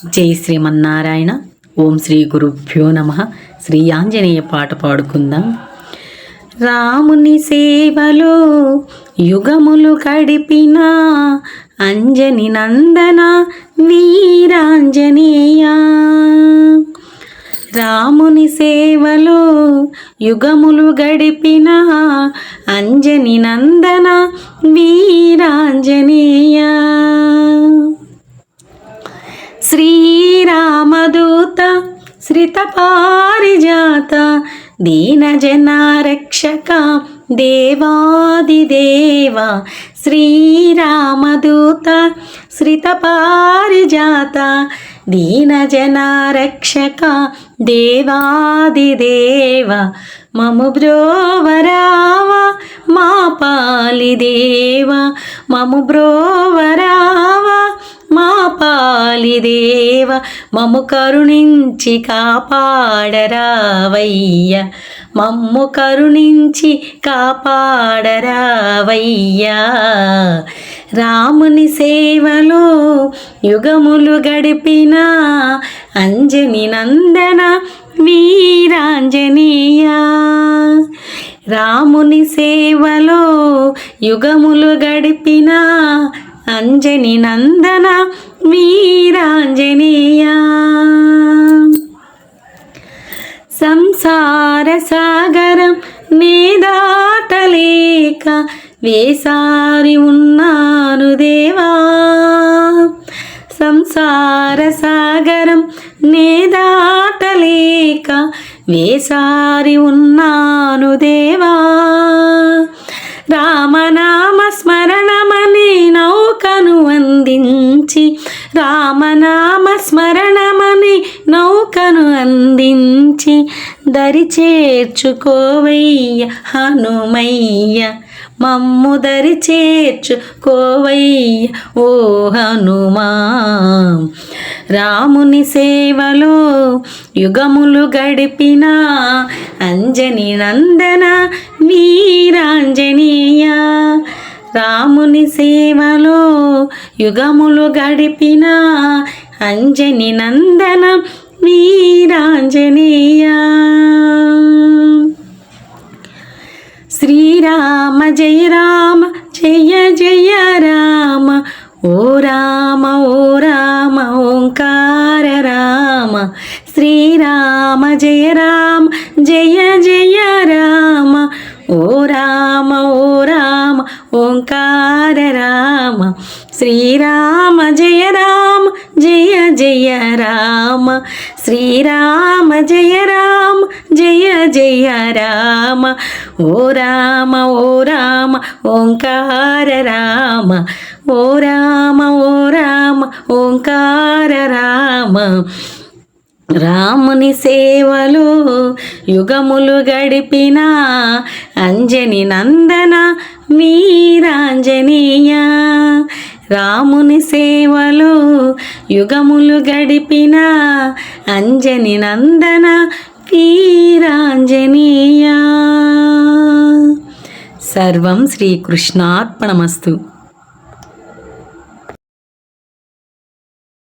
జై శ్రీమన్నారాయణ. ఓం శ్రీ గురుభ్యో నమః. శ్రీ ఆంజనేయ పాట పాడుకుందాం. రాముని సేవలో యుగములు గడిపిన అంజని నందన వీరాంజనేయ. రాముని సేవలో యుగములు గడిపిన అంజని నందన వీరాంజనేయ. శ్రీరామదూత శ్రిత పారిజాత దీనజనారక్షక దేవాదిదేవ. శ్రీరామదూత శ్రిత పారిజాత దీనజనారక్షక దేవాదిదేవ. మము బ్రోవరావా మా పాలిదేవ. మము బ్రోవరావా మా పాలిదేవ. మమ్ము కరుణించి కాపాడరావయ్య. మమ్ము కరుణించి కాపాడరావయ్యా. రాముని సేవలో యుగములు గడిపిన అంజని నందన వీరాంజనేయ. రాముని సేవలో యుగములు గడిపిన అంజని నందన వీరాంజనేయ. సంసార సాగరం నే దాటలేక వేసారి ఉన్నాను దేవా. సంసార సాగరం నే దాటలేక వేసారి ఉన్నాను దేవా. రామనామ స్మరణమని నౌకను అందించి, రామనామ స్మరణమని నౌకను అందించి దరి చేర్చుకోవయ్య హనుమయ్య. మమ్ము దరి చేర్చుకోవయ్య ఓ హనుమా. రాముని సేవలో యుగములు గడిపిన అంజని నందన వీరాంజనేయ. రాముని సేవలో యుగములు గడిపిన అంజని నందన వీరాంజనేయ. శ్రీరామ జయ రామ జయ జయ రామ. ఓ రామ ఓ రామ ఓంకార రామ. శ్రీరామ జయ రామ జయ జయ రామ. ఓ రామ ఓ రామ ఓంకార రామ. శ్రీరామ జయ రామ జయ జయ రామ. శ్రీరామ జయ రామ జయ జయ రామ. ఓ రామ ఓ రామ ఓంకార రామ. ఓ రామ ఓ రామ ఓంకార రామ. రాముని సేవలో యుగములు గడిపిన అంజని నందన వీరాంజనేయ. రాముని సేవలో యుగములు గడిపిన అంజని నందన వీరాంజనేయ. సర్వం శ్రీకృష్ణార్పణమస్తు.